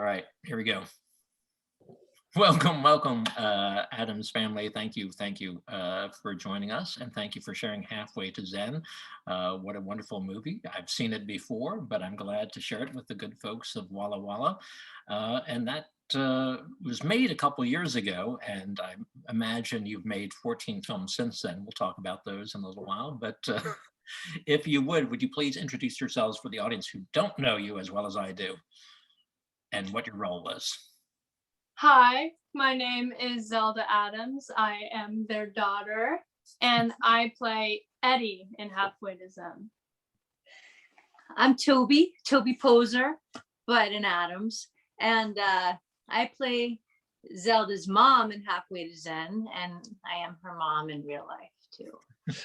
All right, here we go. Welcome, Adam's family. Thank you for joining us, and thank you for sharing Halfway to Zen. What a wonderful movie. I've seen it before, but I'm glad to share it with the good folks of Walla Walla. And that was made a couple years ago, and I imagine you've made 14 films since then. We'll talk about those in a little while, but if you would you please introduce yourselves for the audience who don't know you as well as I do, and what your role is. Hi, my name is Zelda Adams. I am their daughter, and I play Eddie in Halfway to Zen. I'm Toby Poser, but in Adams, and I play Zelda's mom in Halfway to Zen, and I am her mom in real life too.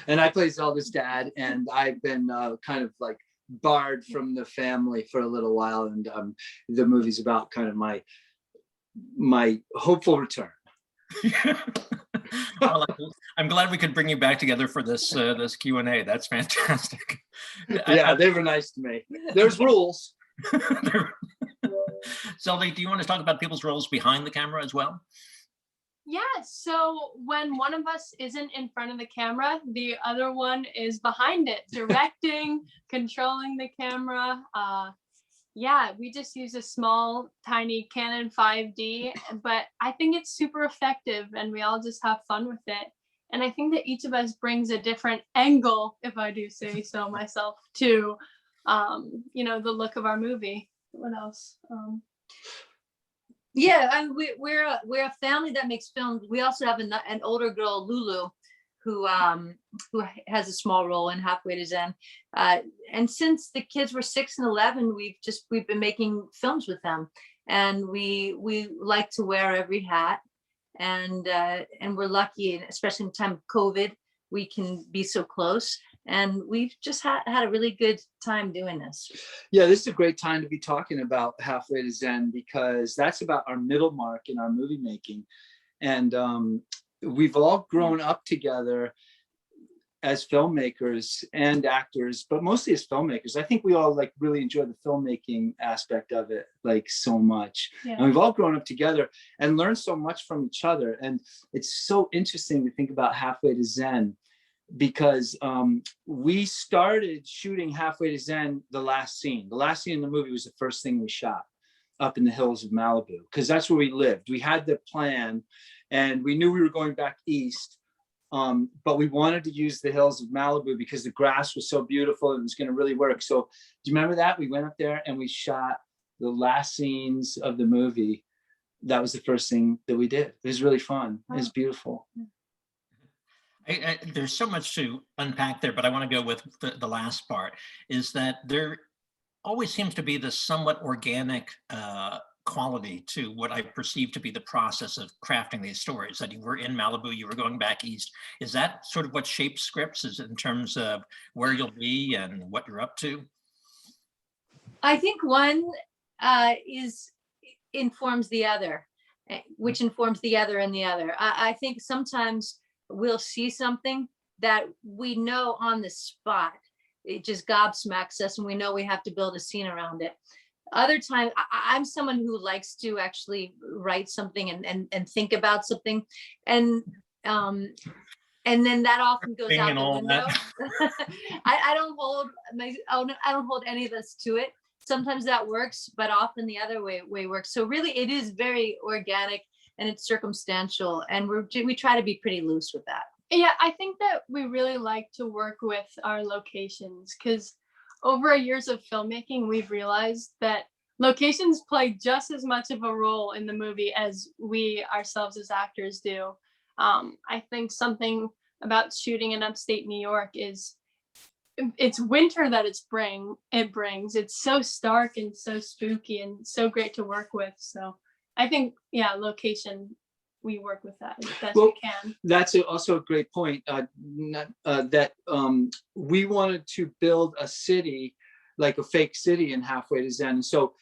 And I play Zelda's dad, and I've been kind of like barred from the family for a little while, and the movie's about kind of my hopeful return. Well, I'm glad we could bring you back together for this this Q&A. That's fantastic. Yeah, they were nice to me. There's rules. Zelda, do you want to talk about people's roles behind the camera as well? Yeah, so when one of us isn't in front of the camera, the other one is behind it, directing, controlling the camera. Yeah, we just use a small, tiny Canon 5D, but I think it's super effective and we all just have fun with it. And I think that each of us brings a different angle, if I do say so myself, to, the look of our movie. What else? Yeah, we're a family that makes films. We also have an older girl, Lulu, who has a small role in Halfway to Zen. And since the kids were 6 and 11, we've been making films with them, and we like to wear every hat, and we're lucky, especially in time of COVID, we can be so close. And we've just had a really good time doing this. Yeah, this is a great time to be talking about Halfway to Zen, because that's about our middle mark in our movie making. And we've all grown up together as filmmakers and actors, but mostly as filmmakers. I think we all like really enjoy the filmmaking aspect of it like so much. Yeah. And we've all grown up together and learned so much from each other. And it's so interesting to think about Halfway to Zen, because we started shooting Halfway to Zen the last scene. The last scene in the movie was the first thing we shot up in the hills of Malibu, because that's where we lived. We had the plan and we knew we were going back east, but we wanted to use the hills of Malibu because the grass was so beautiful and it was going to really work. So do you remember that? We went up there and we shot the last scenes of the movie. That was the first thing that we did. It was really fun. It was beautiful. There's so much to unpack there, but I want to go with the last part, is that there always seems to be this somewhat organic quality to what I perceive to be the process of crafting these stories. That you were in Malibu, you were going back east. Is that sort of what shapes scripts, is in terms of where you'll be and what you're up to? I think one informs the other, which informs the other and the other. I think sometimes we'll see something that we know on the spot. It just gobsmacks us and we know we have to build a scene around it. Other times, I'm someone who likes to actually write something and think about something. And then that often goes out the window. I don't hold any of this to it. Sometimes that works, but often the other way works. So really it is very organic and it's circumstantial, and we try to be pretty loose with that. Yeah, I think that we really like to work with our locations, because over years of filmmaking, we've realized that locations play just as much of a role in the movie as we ourselves as actors do. I think something about shooting in upstate New York is it's winter that it brings. It's so stark and so spooky and so great to work with. So I think, yeah, location, we work with that as best we can. That's also a great point, that we wanted to build a city, like a fake city in Halfway to Zen. And so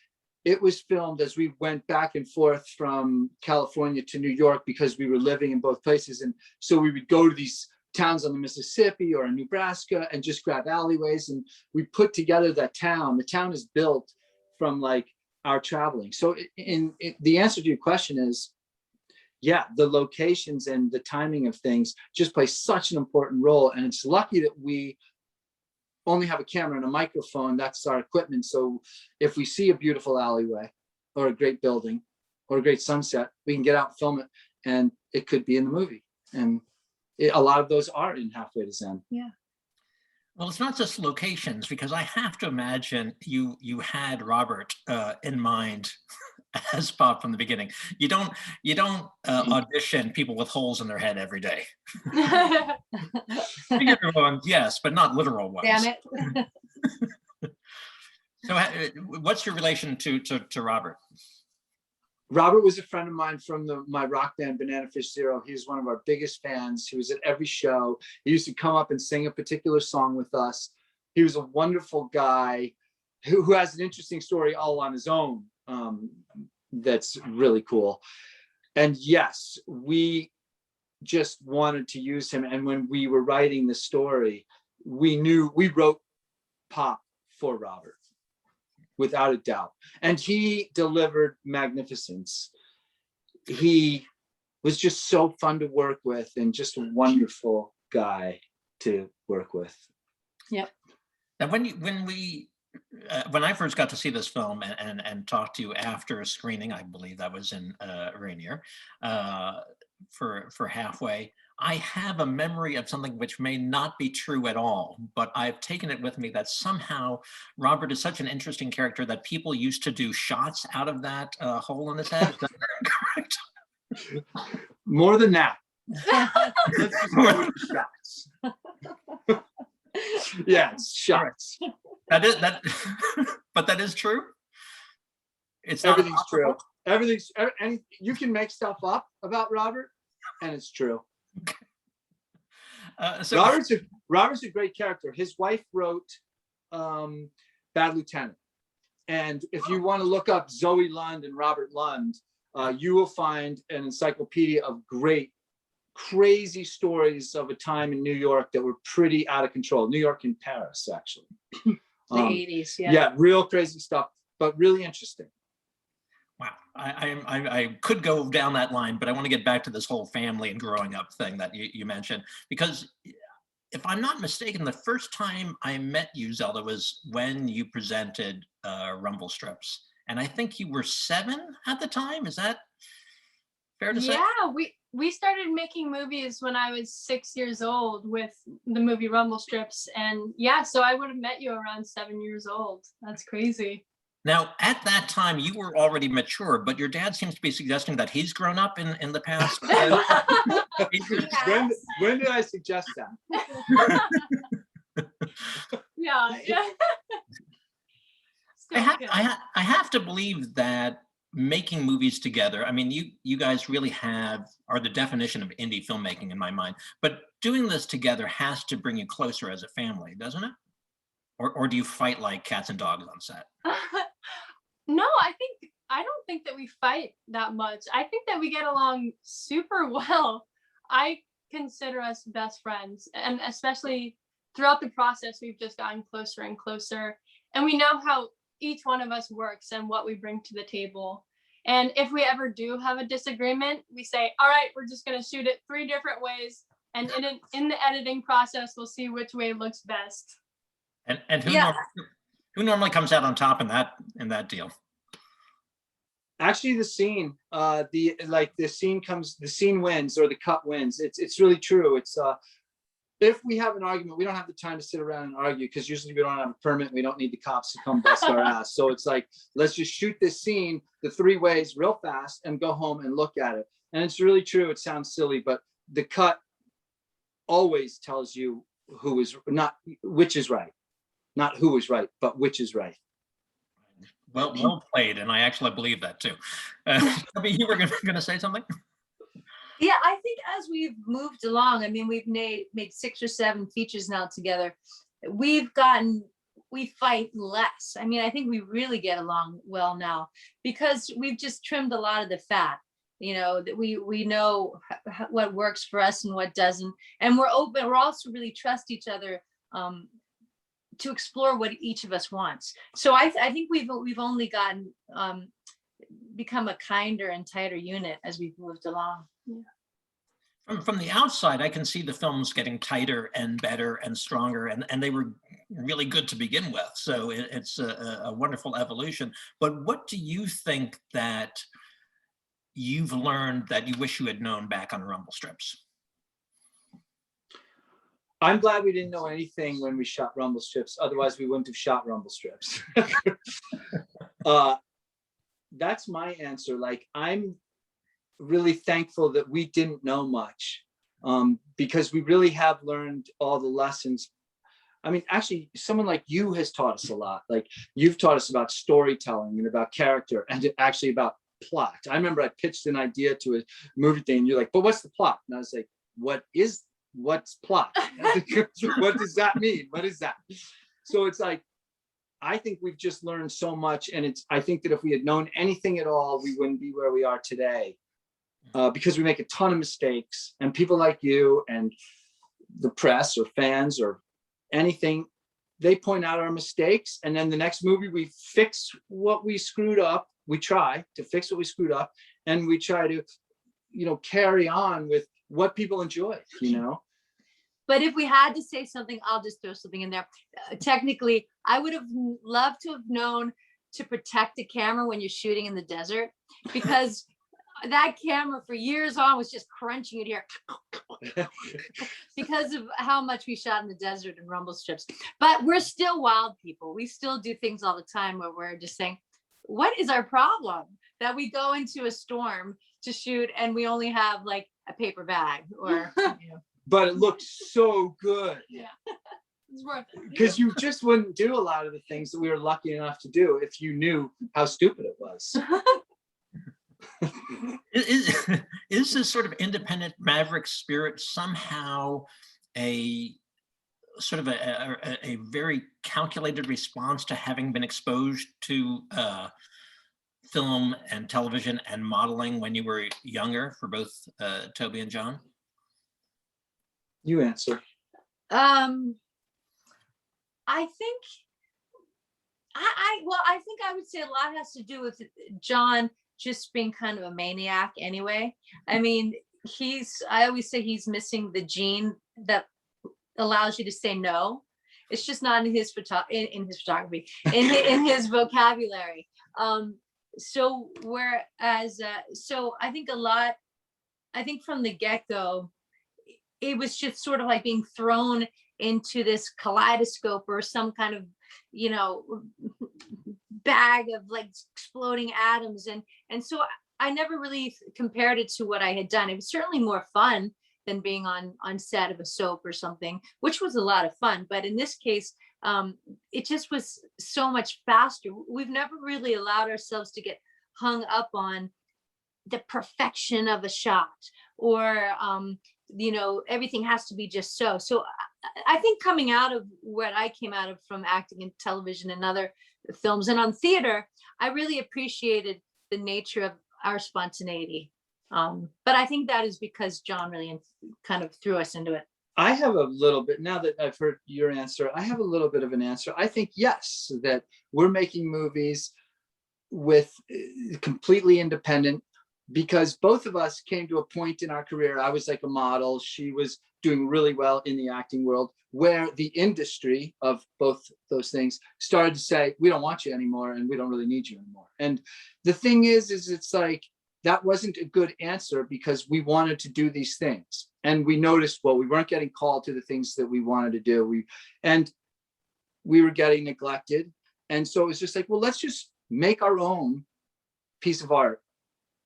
it was filmed as we went back and forth from California to New York, because we were living in both places. And so we would go to these towns on the Mississippi or in Nebraska and just grab alleyways. And we put together that town. The town is built from like our traveling. So the answer to your question is, yeah, the locations and the timing of things just play such an important role. And it's lucky that we only have a camera and a microphone. That's our equipment. So if we see a beautiful alleyway or a great building or a great sunset, we can get out and film it, and it could be in the movie. And a lot of those are in Halfway to Zen. Yeah. Well, it's not just locations, because I have to imagine you had Robert in mind as Bob from the beginning. You don't audition people with holes in their head every day. Figurative ones, yes, but not literal ones. Damn it. So, what's your relation to Robert? Robert was a friend of mine from my rock band Banana Fish Zero. He was one of our biggest fans. He was at every show. He used to come up and sing a particular song with us. He was a wonderful guy who has an interesting story all on his own. That's really cool. And yes, we just wanted to use him. And when we were writing the story, we wrote Pop for Robert, without a doubt. And he delivered magnificence. He was just so fun to work with and just a wonderful guy to work with. Yep. And when I first got to see this film and talk to you after a screening, I believe that was in Rainier, for Halfway, I have a memory of something which may not be true at all, but I've taken it with me that somehow Robert is such an interesting character that people used to do shots out of that hole in his head. Is that correct? More than that. Let's just go with shots. Yeah, it's shots. That is that, but that is true. It's not Everything's true. possible? And you can make stuff up about Robert, and it's true. So Robert's a great character. His wife wrote Bad Lieutenant, and if you want to look up Zoe Lund and Robert Lund, you will find an encyclopedia of great, crazy stories of a time in New York that were pretty out of control. New York and Paris, actually. The 80s, yeah. Yeah, real crazy stuff, but really interesting. wow, I could go down that line, but I want to get back to this whole family and growing up thing that you mentioned, because if I'm not mistaken, the first time I met you, Zelda, was when you presented Rumble Strips, and I think you were 7 at the time. Is that fair to say? Yeah, we started making movies when I was 6 years old with the movie Rumble Strips, and yeah, so I would have met you around 7 years old. That's crazy. Now, at that time, you were already mature, but your dad seems to be suggesting that he's grown up in the past. When did I suggest that? Yeah. I have to believe that making movies together, I mean, you guys really are the definition of indie filmmaking in my mind, but doing this together has to bring you closer as a family, doesn't it? Or do you fight like cats and dogs on set? No, I don't think that we fight that much. I think that we get along super well. I consider us best friends, and especially throughout the process, we've just gotten closer and closer, and we know how each one of us works and what we bring to the table. And if we ever do have a disagreement, we say, all right, we're just going to shoot it 3 different ways, and in the editing process, we'll see which way looks best. And who normally comes out on top in that deal? Actually, the scene wins, or the cut wins. It's really true. It's if we have an argument, we don't have the time to sit around and argue, because usually we don't have a permit. We don't need the cops to come bust our ass. So it's like, let's just shoot this scene the 3 ways real fast and go home and look at it. And it's really true. It sounds silly, but the cut always tells you which is right. Not who is right, but which is right. Well played, and I actually believe that too. You were going to say something? Yeah, I think as we've moved along, I mean, we've made 6 or 7 features now together. We fight less. I mean, I think we really get along well now, because we've just trimmed a lot of the fat. You know, that we know what works for us and what doesn't, and we're open. We're also really trust each other to explore what each of us wants. So I think we've only gotten become a kinder and tighter unit as we've moved along. From the outside, I can see the films getting tighter and better and stronger, and they were really good to begin with. So it's a wonderful evolution. But what do you think that you've learned that you wish you had known back on Rumble Strips? I'm glad we didn't know anything when we shot Rumble Strips. Otherwise, we wouldn't have shot Rumble Strips. That's my answer. Like, I'm really thankful that we didn't know much, because we really have learned all the lessons. I mean, actually, someone like you has taught us a lot. Like, you've taught us about storytelling and about character and actually about plot. I remember I pitched an idea to a movie thing and you're like, but what's the plot? And I was like, what's plot? What does that mean? What is that? So it's like, I think we've just learned so much. And I think that if we had known anything at all, we wouldn't be where we are today, because we make a ton of mistakes, and people like you and the press or fans or anything, they point out our mistakes. And then the next movie, we fix what we screwed up. We try to fix what we screwed up, and we try to, carry on with what people enjoy, But if we had to say something, I'll just throw something in there. Technically, I would have loved to have known to protect a camera when you're shooting in the desert, because that camera for years on was just crunching it here because of how much we shot in the desert and Rumble Strips. But we're still wild people. We still do things all the time where we're just saying, what is our problem? That we go into a storm to shoot and we only have like a paper bag or, But it looked so good. Yeah. It's worth it. Because you just wouldn't do a lot of the things that we were lucky enough to do if you knew how stupid it was. Is this sort of independent maverick spirit somehow a sort of a very calculated response to having been exposed to film and television and modeling when you were younger, for both Toby and John? You answer. I think I think I would say a lot has to do with John just being kind of a maniac anyway. I mean, I always say he's missing the gene that allows you to say no. It's just not in his photography, in his vocabulary. So whereas, so I think from the get-go, it was just sort of like being thrown into this kaleidoscope or some kind of, bag of like exploding atoms. And so I never really compared it to what I had done. It was certainly more fun than being on set of a soap or something, which was a lot of fun. But in this case, it just was so much faster. We've never really allowed ourselves to get hung up on the perfection of a shot or, everything has to be just so. So I think coming out of what I came out of from acting in television and other films and on theater, I really appreciated the nature of our spontaneity. But I think that is because John really kind of threw us into it. I have a little bit, now that I've heard your answer, I have a little bit of an answer. I think, yes, that we're making movies with completely independent, because both of us came to a point in our career. I was like a model. She was doing really well in the acting world, where the industry of both those things started to say, we don't want you anymore and we don't really need you anymore. And the thing is it's like, that wasn't a good answer, because we wanted to do these things. And we noticed, well, we weren't getting called to the things that we wanted to do. And we were getting neglected. And so it was just like, well, let's just make our own piece of art,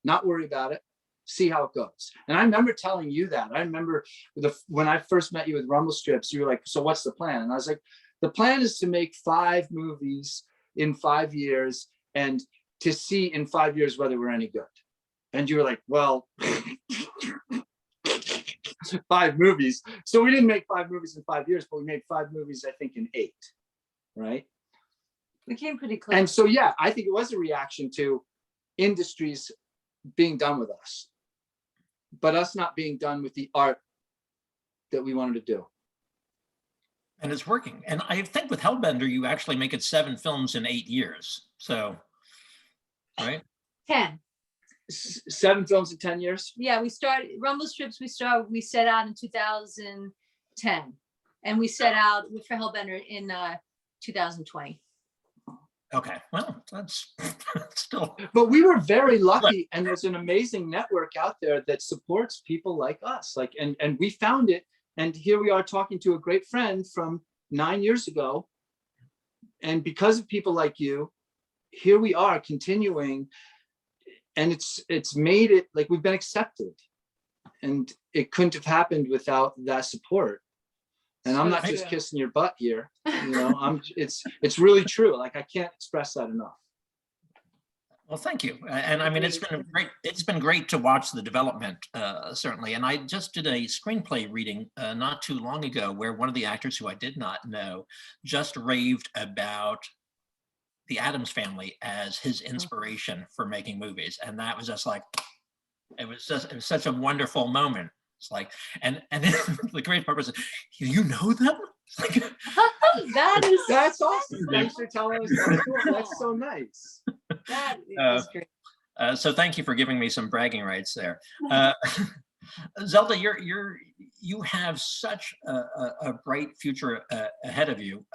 not worry about it, see how it goes. And I remember telling you that. I remember when I first met you with Rumble Strips, you were like, so what's the plan? And I was like, the plan is to make 5 movies in 5 years and to see in 5 years whether we're any good. And you were like, well, 5 movies. So we didn't make 5 movies in 5 years, but we made 5 movies, I think, in 8, right? We came pretty close. And so, yeah, I think it was a reaction to industries being done with us, but us not being done with the art that we wanted to do. And it's working. And I think with Hellbender, you actually make it 7 films in 8 years. So, right? 10. 7 films in 10 years. Yeah, we started Rumble Strips. We set out in 2010, and we set out for Hellbender in 2020. Okay, well, that's still. But we were very lucky, and there's an amazing network out there that supports people like us. Like, and we found it, and here we are talking to a great friend from 9 years ago. And because of people like you, here we are continuing, and it's made it like we've been accepted, and it couldn't have happened without that support. And I'm not just kissing your butt here, you know. It's really true. Like, I can't express that enough. Well, thank you. And I mean, it's been great to watch the development, certainly. And I just did a screenplay reading not too long ago where one of the actors who I did not know just raved about the Addams Family as his inspiration for making movies. And that was just like, it was such a wonderful moment. It's like, and then the great part was, you know them? It's like, that's awesome. Thanks for telling us that. That's so nice. That is great. So thank you for giving me some bragging rights there. Zelda, you have such a bright future ahead of you.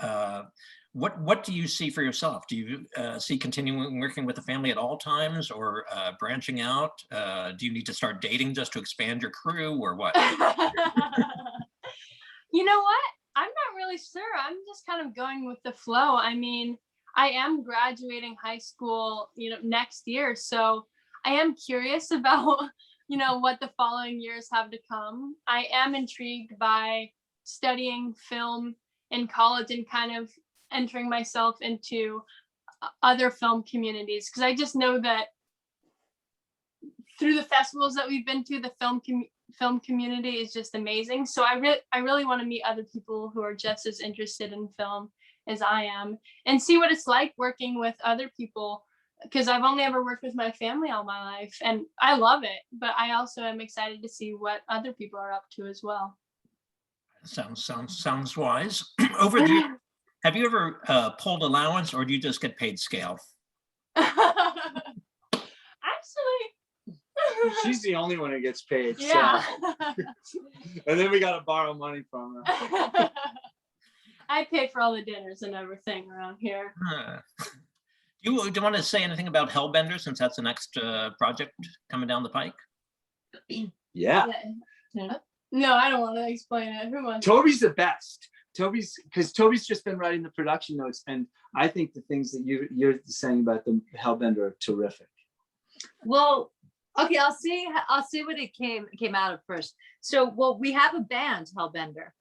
What do you see for yourself? Do you see continuing working with the family at all times, or branching out? Do you need to start dating just to expand your crew, or what? You know what? I'm not really sure. I'm just kind of going with the flow. I mean, I am graduating high school, next year. So I am curious about, what the following years have to come. I am intrigued by studying film in college and kind of entering myself into other film communities, because I just know that through the festivals that we've been to, the film community is just amazing. So I really want to meet other people who are just as interested in film as I am, and see what it's like working with other people, because I've only ever worked with my family all my life, and I love it, but I also am excited to see what other people are up to as well. Sounds wise. Over the years, have you ever pulled allowance, or do you just get paid scale? Actually, she's the only one who gets paid. Yeah. So. And then we got to borrow money from her. I pay for all the dinners and everything around here. Do you want to say anything about Hellbender, since that's the next project coming down the pike? Yeah. No, I don't want to explain it. Who wants? Toby's the best. Because Toby's just been writing the production notes, and I think the things that you're saying about the Hellbender are terrific. Well, okay, I'll see what it came out of first. So, well, we have a band, Hellbender.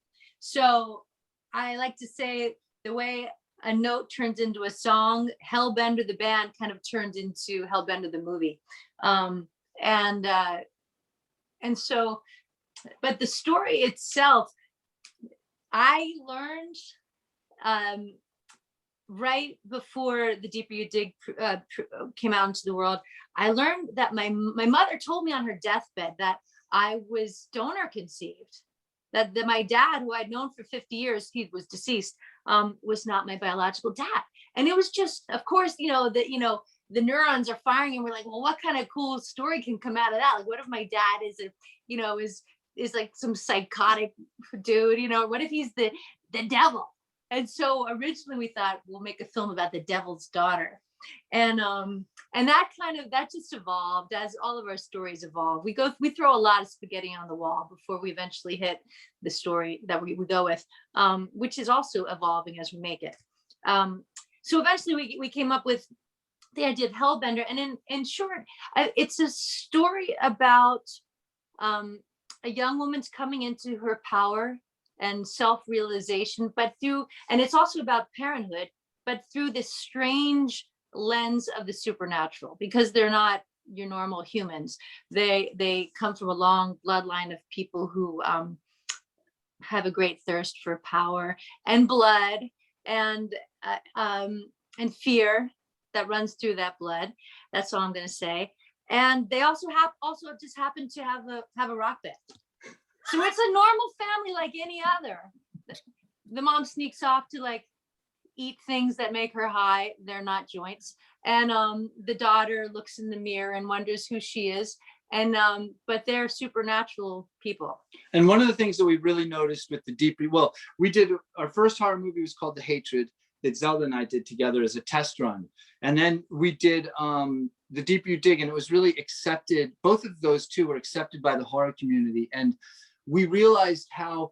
So I like to say the way a note turns into a song, Hellbender the band kind of turned into Hellbender the movie. And so, but the story itself, I learned right before The Deeper You Dig came out into the world. I learned that my mother told me on her deathbed that I was donor conceived, that my dad, who I'd known for 50 years, he was deceased, was not my biological dad. And it was just, of course, the neurons are firing, and we're like, well, what kind of cool story can come out of that? Like, what if my dad is like some psychotic dude, what if he's the devil? And so originally we thought we'll make a film about the devil's daughter. And that just evolved as all of our stories evolve. We throw a lot of spaghetti on the wall before we eventually hit the story that we go with, which is also evolving as we make it. So eventually we came up with the idea of Hellbender. And in short, it's a story about a young woman's coming into her power and self-realization, and it's also about parenthood, but through this strange lens of the supernatural, because they're not your normal humans. They come from a long bloodline of people who have a great thirst for power and blood and fear that runs through that blood. That's all I'm going to say. And they also just happen to have a rock band. So it's a normal family like any other. the mom sneaks off to like eat things that make her high. They're not joints. And the daughter looks in the mirror and wonders who she is. And but they're supernatural people. And one of the things that we really noticed with the deep, well, we did, our first horror movie was called Etheredge, that Zelda and I did together as a test run. And then we did The Deeper You Dig, and it was really accepted. Both of those two were accepted by the horror community. And we realized how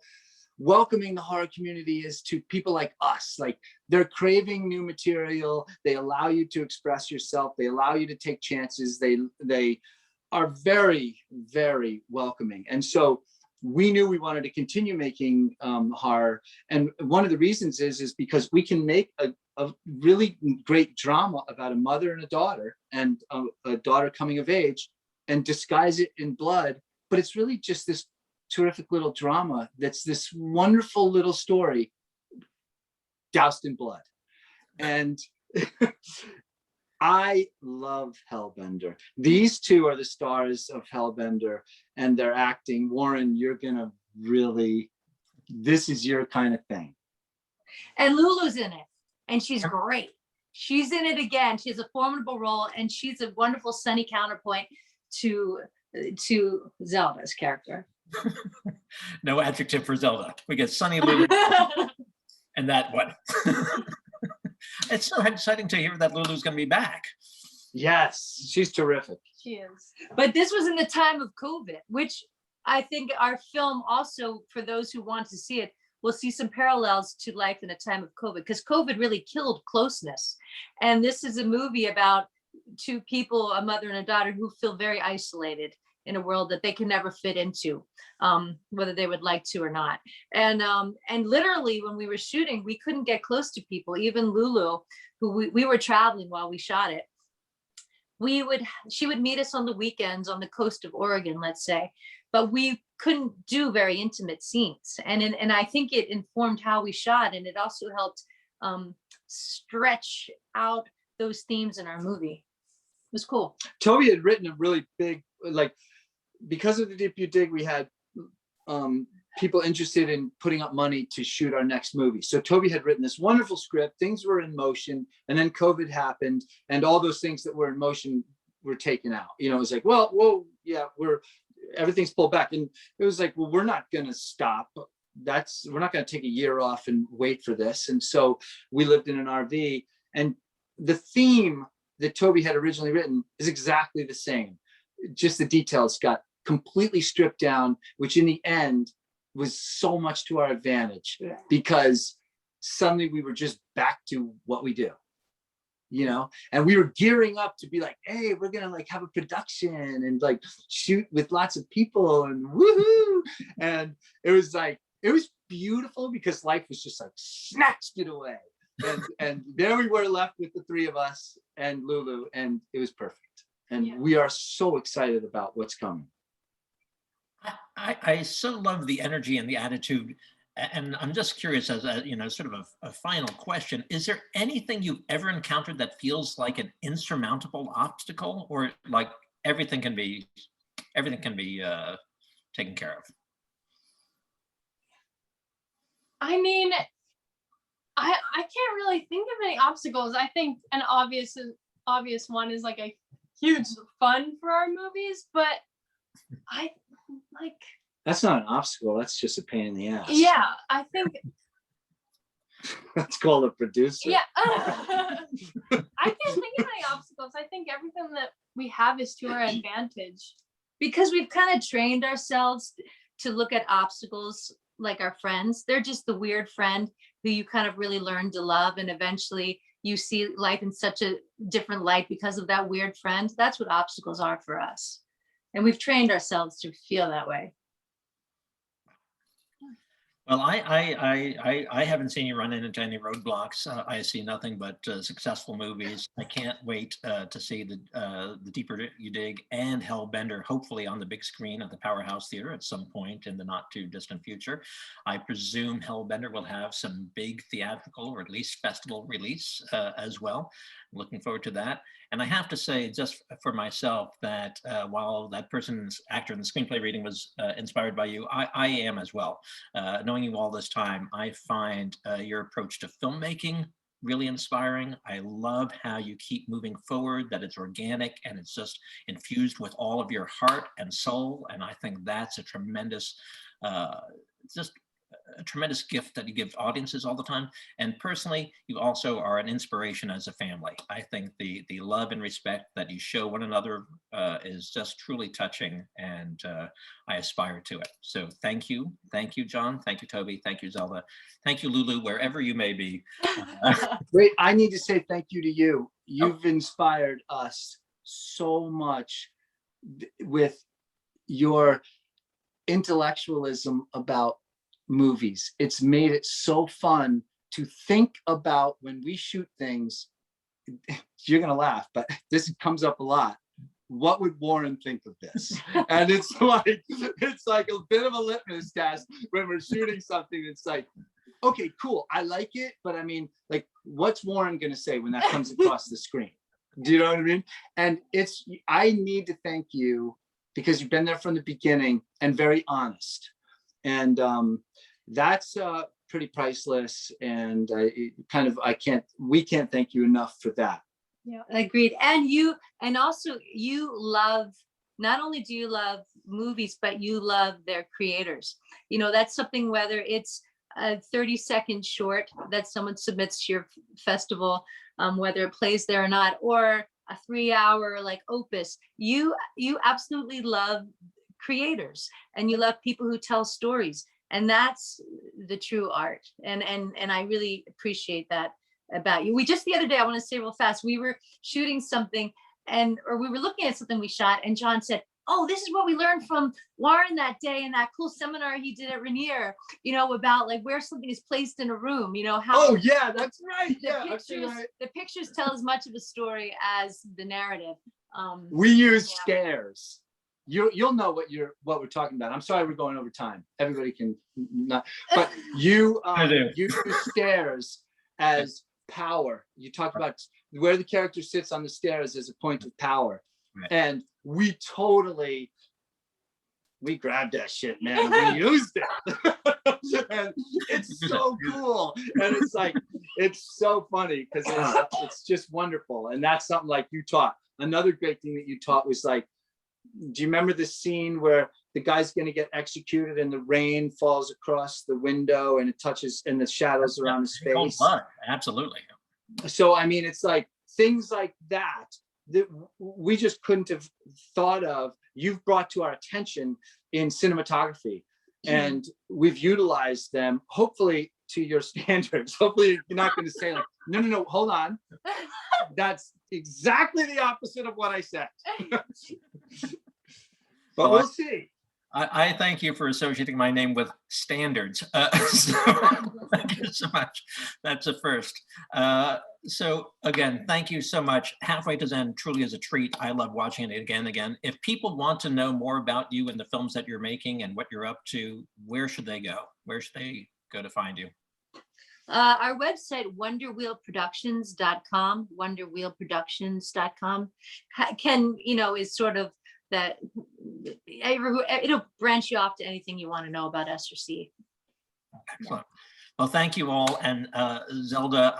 welcoming the horror community is to people like us. Like, they're craving new material. They allow you to express yourself. They allow you to take chances. They are very, very welcoming. And so we knew we wanted to continue making horror. And one of the reasons is because we can make a really great drama about a mother and a daughter, and a daughter coming of age, and disguise it in blood. But it's really just this terrific little drama that's this wonderful little story doused in blood. And I love Hellbender. These two are the stars of Hellbender, and they're acting. Warren, you're gonna really, this is your kind of thing. And Lulu's in it, and she's great. She's in it again. She has a formidable role, and she's a wonderful sunny counterpoint to Zelda's character. No adjective for Zelda. We get Sunny Lulu and that one. It's so exciting to hear that Lulu's going to be back. Yes, she's terrific. She is. But this was in the time of COVID, which I think our film also, for those who want to see it, will see some parallels to life in a time of COVID, because COVID really killed closeness. And this is a movie about two people, a mother and a daughter, who feel very isolated in a world that they can never fit into, whether they would like to or not. And literally when we were shooting, we couldn't get close to people. Even Lulu, who we were traveling while we shot it, she would meet us on the weekends on the coast of Oregon, let's say, but we couldn't do very intimate scenes. And I think it informed how we shot, and it also helped stretch out those themes in our movie. It was cool. Toby had written a really big, like, because of The Deep You Dig, we had people interested in putting up money to shoot our next movie. So Toby had written this wonderful script, things were in motion, and then COVID happened, and all those things that were in motion were taken out. You know, it was like, well, yeah, everything's pulled back. And it was like, well, we're not gonna stop. We're not gonna take a year off and wait for this. And so we lived in an RV, and the theme that Toby had originally written is exactly the same. Just the details got completely stripped down, which in the end was so much to our advantage, because suddenly we were just back to what we do, you know, and we were gearing up to be like, hey, we're gonna like have a production and like shoot with lots of people and woohoo. And it was beautiful, because life was just like snatched it away. And there we were left with the three of us and Lulu, and it was perfect. And we are so excited about what's coming. I so love the energy and the attitude. And I'm just curious, as a, sort of a final question, is there anything you've ever encountered that feels like an insurmountable obstacle, or like everything can be taken care of? I mean, I can't really think of any obstacles. I think an obvious one is like a huge fun for our movies, but I like, that's not an obstacle, that's just a pain in the ass. Yeah, I think that's called a producer. Yeah. I can't think of any obstacles. I think everything that we have is to our advantage, because we've kind of trained ourselves to look at obstacles like our friends. They're just the weird friend who you kind of really learn to love, and eventually you see life in such a different light because of that weird friend. That's what obstacles are for us. And we've trained ourselves to feel that way. Well, I haven't seen you run into any roadblocks. I see nothing but successful movies. I can't wait to see the Deeper You Dig and Hellbender, hopefully on the big screen at the Power House Theatre at some point in the not too distant future. I presume Hellbender will have some big theatrical or at least festival release as well. Looking forward to that. And I have to say, just for myself, that while that person's actor in the screenplay reading was inspired by you, I am as well. Knowing you all this time, I find your approach to filmmaking really inspiring. I love how you keep moving forward, that it's organic and it's just infused with all of your heart and soul. And I think that's a tremendous, just a tremendous gift that you give audiences all the time. And personally, you also are an inspiration as a family. I think the love and respect that you show one another is just truly touching, and I aspire to it. So thank you, John, thank you, Toby, thank you, Zelda, thank you, Lulu, wherever you may be. Wait, I need to say thank you to you. You've inspired us so much with your intellectualism about movies. It's made it so fun to think about when we shoot things. You're gonna laugh, but this comes up a lot. What would Warren think of this? And it's like a bit of a litmus test when we're shooting something. It's like, okay, cool, I like it, but I mean, like, what's Warren gonna say when that comes across the screen? Do you know what I mean? And I need to thank you because you've been there from the beginning and very honest. And that's pretty priceless. And we can't thank you enough for that. Yeah, agreed. And also you love, not only do you love movies, but you love their creators. You know, that's something, whether it's a 30-second short that someone submits to your festival, whether it plays there or not, or a 3-hour like opus, you absolutely love creators, and you love people who tell stories, and that's the true art. And I really appreciate that about you. We just, the other day, I want to say real fast, we were shooting something or we were looking at something we shot, and John said, oh, this is what we learned from Warren that day in that cool seminar he did at Rainier, you know, about like where something is placed in a room, you know, how. Oh yeah, that's right. The pictures tell as much of a story as the narrative. We use stairs. You'll know what we're talking about. I'm sorry we're going over time. Everybody can not, but you use stairs as power. You talk about where the character sits on the stairs as a point of power. Right. And we grabbed that shit, man. We used it. And it's so cool. And it's like, it's so funny because it's just wonderful. And that's something like you taught. Another great thing that you taught was like, do you remember the scene where the guy's going to get executed and the rain falls across the window and it touches and the shadows around his face? Absolutely. So, I mean, it's like things like that we just couldn't have thought of. You've brought to our attention in cinematography, and we've utilized them, hopefully to your standards. Hopefully you're not going to say like, no, hold on. That's exactly the opposite of what I said. But we'll see. I thank you for associating my name with standards. So thank you so much. That's a first. So again, thank you so much. Halfway to Zen truly is a treat. I love watching it again and again. If people want to know more about you and the films that you're making and what you're up to, where should they go? Where should they go to find you? Our website, wonderwheelproductions.com, wonderwheelproductions.com, is sort of that it'll branch you off to anything you want to know about us or see. Excellent. Well, thank you all. And Zelda,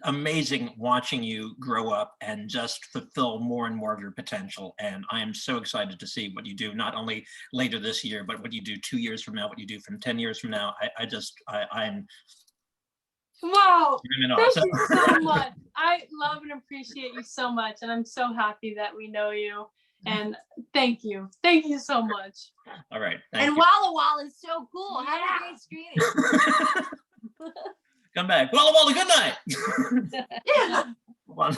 amazing watching you grow up and just fulfill more and more of your potential. And I am so excited to see what you do, not only later this year, but what you do 2 years from now, what you do from 10 years from now. I'm wow, thank you so much. I love and appreciate you so much, and I'm so happy that we know you. And thank you so much. All right, and Walla Walla is so cool. Have a great screening. Come back, Walla Walla. Good night. Yeah. Come on.